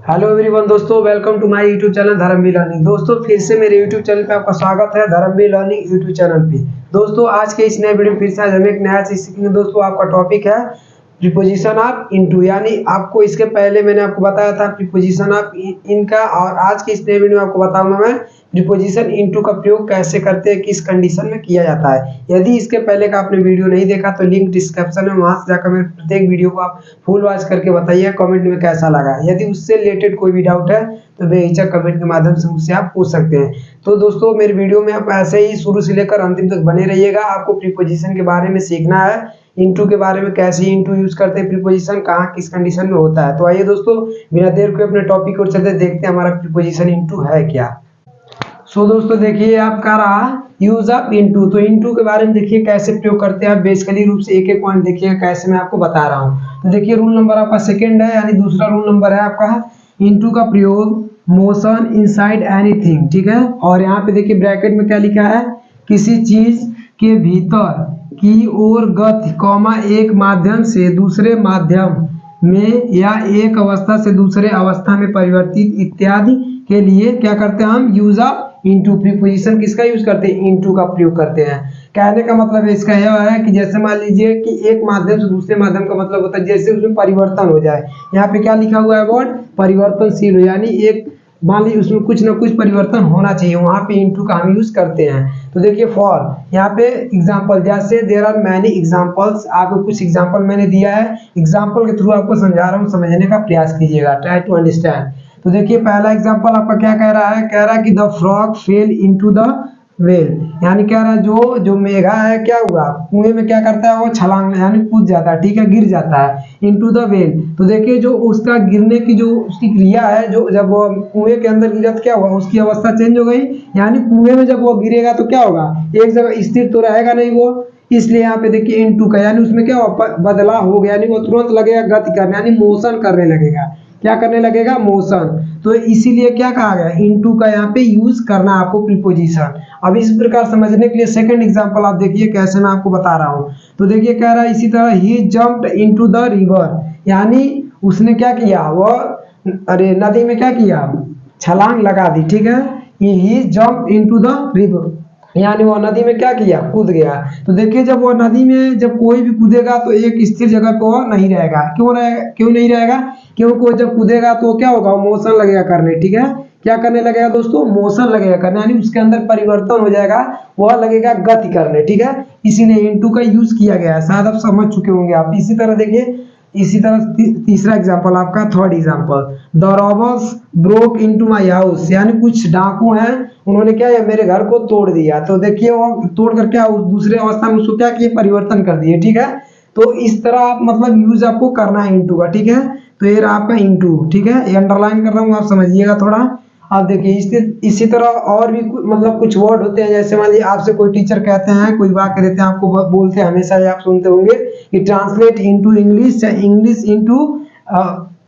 Hello everyone दोस्तों, welcome to my YouTube channel Dharmveer learning. दोस्तों फिर से मेरे यूट्यूब चैनल पे आपका स्वागत है, धर्मवीर लर्निंग यूट्यूब चैनल पे। दोस्तों आज के इस नए वीडियो में फिर से आज हम एक नया चीज सीखेंगे। दोस्तों आपका टॉपिक है प्रीपोजिशन ऑफ इनटू, यानी आपको इसके पहले मैंने आपको बताया था प्रीपोजिशन ऑफ इन का, और आज के इस नए वीडियो में आपको बताऊंगा मैं प्रीपोजिशन इनटू का प्रयोग कैसे करते हैं, किस कंडीशन में किया जाता है। यदि इसके पहले का आपने वीडियो नहीं देखा तो लिंक डिस्क्रिप्शन में, वहां से जाकर मेरे प्रत्येक वीडियो को आप फुल वॉच करके बताइए कमेंट में कैसा लगा। यदि उससे रिलेटेड कोई भी डाउट है तो बेहिचक कमेंट के माध्यम से मुझसे आप पूछ सकते हैं। तो दोस्तों मेरे वीडियो में आप ऐसे ही शुरू से लेकर अंतिम तक बने रहिएगा। आपको प्रीपोजिशन के बारे में सीखना है, इनटू के बारे में, कैसे इनटू यूज करते हैं, प्रीपोजिशन कहाँ किस कंडीशन में होता है। तो आइए दोस्तों बिना देर के अपने टॉपिक को चलते देखते हैं हमारा प्रीपोजिशन इनटू है क्या। सो दोस्तों देखिए आप कह रहा यूज ऑफ इनटू, तो इनटू के बारे में देखिए कैसे प्रयोग करते हैं आप। बेसिकली रूप से एक एक पॉइंट देखिएगा कैसे मैं आपको बता रहा हूँ। तो देखिए रूल नंबर आपका सेकंड है, यानी दूसरा रूल नंबर है आपका इनटू का प्रयोग मोशन इनसाइड एनीथिंग, ठीक है। और यहाँ पे देखिए ब्रैकेट में क्या लिखा है, किसी चीज के भीतर की ओर गति कॉमा एक माध्यम से दूसरे माध्यम में या एक अवस्था से दूसरे अवस्था में परिवर्तित इत्यादि के लिए क्या करते हैं हम, यूज ऑफ इनटू। प्रीपोजिशन किसका यूज करते हैं, इनटू का प्रयोग करते हैं। कहने का मतलब इसका यह है कि जैसे मान लीजिए कि एक माध्यम से दूसरे माध्यम का मतलब होता है जैसे उसमें परिवर्तन हो जाए। यहाँ पे क्या लिखा हुआ है, वर्ड परिवर्तनशील हो, यानी एक मान लीजिए उसमें कुछ ना कुछ परिवर्तन होना चाहिए, वहां पे इनटू का हम यूज करते हैं। तो देखिए फॉर यहाँ पे एग्जांपल, जैसे देयर आर मैनी एग्जांपल्स, आपको कुछ एग्जांपल मैंने दिया है, एग्जांपल के थ्रू आपको समझा रहा हूँ, समझने का प्रयास कीजिएगा, ट्राई टू अंडरस्टैंड। तो देखिए पहला एग्जांपल आपका क्या कह रहा है, कह रहा है कि the frog fail into the well, यानी कह रहा है जो मेघा है क्या हुआ, कुएं में क्या करता है, वो छलांग यानी कूद जाता है, ठीक है, गिर जाता है इनटू द वेल। तो देखिए जो उसका गिरने की जो उसकी क्रिया है, जो जब वो कुएं के अंदर गिरा तो क्या हुआ, उसकी अवस्था चेंज हो गई, यानी कुएं में जब वो गिरेगा तो क्या होगा, एक जगह स्थिर तो रहेगा नहीं वो, इसलिए यहाँ पे देखिए इनटू का, यानी उसमें क्या हुआ, बदलाव हो गया, यानी वो तुरंत लगेगा गति करने, यानी मोशन करने लगेगा। क्या करने लगेगा, मोशन। तो इसीलिए क्या कहा गया, इनटू का यहाँ पे यूज करना आपको प्रीपोजिशन। अब इस प्रकार समझने के लिए सेकंड एग्जांपल आप देखिए कैसे मैं आपको बता रहा हूँ। तो देखिए कह रहा है इसी तरह ही जंप्ड इनटू द रिवर, यानी उसने क्या किया, वह अरे नदी में क्या किया, छलांग लगा दी, ठीक है। ही जंप इनटू द रिवर, यानी वो नदी में क्या किया, कूद गया। तो देखिए जब वो नदी में जब कोई भी कूदेगा तो एक स्थिर जगह पे वो नहीं रहेगा, क्यों नहीं रहेगा, क्योंकि जब कूदेगा तो क्या होगा, मोशन लगेगा करने, ठीक है। क्या करने लगेगा दोस्तों, मोशन लगेगा करने, यानी उसके अंदर परिवर्तन हो जाएगा, वह लगेगा गति करने, ठीक है। इसीलिए इनटू का यूज किया गया है, शायद आप समझ चुके होंगे आप। इसी तरह देखिए, इसी तरह तीसरा एग्जांपल आपका third example, the robbers broke into my house, यानी कुछ डाकू हैं, उन्होंने क्या है, मेरे घर को तोड़ दिया। तो देखिए वो तोड़ कर क्या दूसरे अवस्था में उसको क्या किए, परिवर्तन कर दिए, ठीक है। तो इस तरह आप मतलब यूज आपको करना है इनटू का, ठीक है। तो ये आपका इनटू, ठीक है, ये अंडरलाइन कर रहा हूँ, आप समझिएगा थोड़ा। आप देखिए इसी तरह और भी मतलब कुछ वर्ड होते हैं, जैसे मान लीजिए आपसे कोई टीचर कहते हैं, कोई वाक्य देते हैं, आपको बोलते हैं, हमेशा ही आप सुनते होंगे कि ट्रांसलेट इनटू इंग्लिश, या इंग्लिश इनटू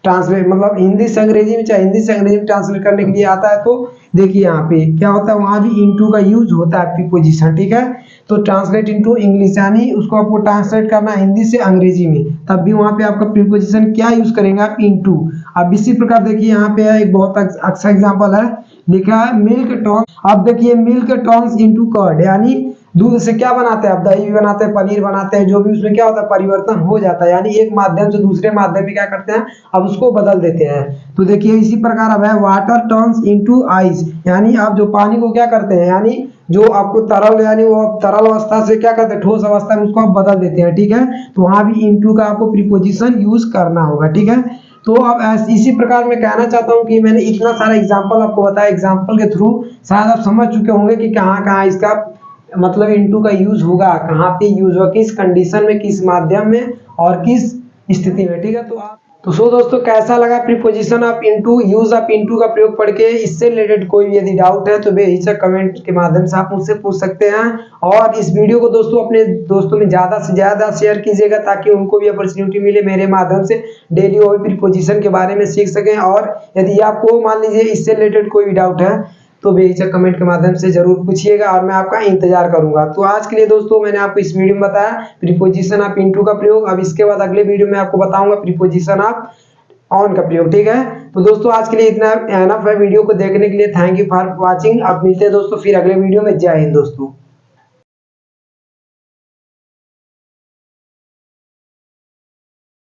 ट्रांसलेट, मतलब हिंदी से अंग्रेजी में, चाहे हिंदी से अंग्रेजी में ट्रांसलेट करने के लिए आता है। तो देखिए यहाँ पे क्या होता है, वहां भी इनटू का यूज होता है प्रीपोजिशन, ठीक है। तो ट्रांसलेट इनटू इंग्लिश, यानी उसको आपको ट्रांसलेट करना है हिंदी से अंग्रेजी में, तब भी वहां पे आपका प्रीपोजिशन क्या यूज करेंगे आप, इनटू। अब इसी प्रकार देखिए यहाँ पे एक बहुत अच्छा एग्जांपल है, लिखा है मिल्क टॉन्ग। अब देखिए मिल्क टॉन्ग्स इनटू कर्ड, यानी दूध से क्या बनाते हैं आप, दही भी बनाते हैं, पनीर बनाते हैं, जो भी उसमें क्या होता है, परिवर्तन हो जाता है, यानी एक माध्यम से दूसरे माध्यम में क्या करते हैं, अब उसको बदल देते हैं। तो देखिए इसी प्रकार अब है वाटर टर्न्स इनटू आइस, यानी आप जो पानी को क्या करते हैं, यानी जो आपको तरल, यानी वो तरल अवस्था से क्या करते हैं, ठोस अवस्था में उसको आप बदल देते हैं, ठीक है। तो वहां भी इनटू का आपको प्रीपोजिशन यूज करना होगा, ठीक है। तो अब इसी प्रकार मैं कहना चाहता हूं कि मैंने इतना सारा एग्जांपल आपको बताया, एग्जांपल के थ्रू शायद आप समझ चुके होंगे कि कहाँ कहाँ इसका मतलब इनटू का यूज होगा, कहाँ पे यूज होगा, किस कंडीशन में, किस माध्यम में और किस स्थिति में, ठीक है। तो सो दोस्तों कैसा लगा preposition of into, use of into का प्रयोग पढ़ के। इससे रिलेटेड कोई भी यदि डाउट है तो बेहिचक कमेंट के माध्यम से आप मुझसे पूछ सकते हैं। और इस वीडियो को दोस्तों अपने दोस्तों में ज्यादा से ज्यादा शेयर कीजिएगा, ताकि उनको भी अपॉर्चुनिटी मिले मेरे माध्यम से डेली वो प्रीपोजिशन के बारे में सीख सकें। और यदि आपको मान लीजिए इससे रिलेटेड कोई भी डाउट है तो बेहिचक कमेंट के माध्यम से जरूर पूछिएगा, और मैं आपका इंतजार करूंगा। तो आज के लिए दोस्तों मैंने आपको इस वीडियो में बताया प्रीपोजिशन ऑफ इनटू का प्रयोग। अब इसके बाद अगले वीडियो में आपको बताऊंगा प्रीपोजिशन ऑफ ऑन का प्रयोग, ठीक है। तो दोस्तों आज के लिए इतना एनफ है। वीडियो को देखने के लिए थैंक यू फॉर वॉचिंग। अब मिलते हैं दोस्तों फिर अगले वीडियो में। जय हिंद दोस्तों।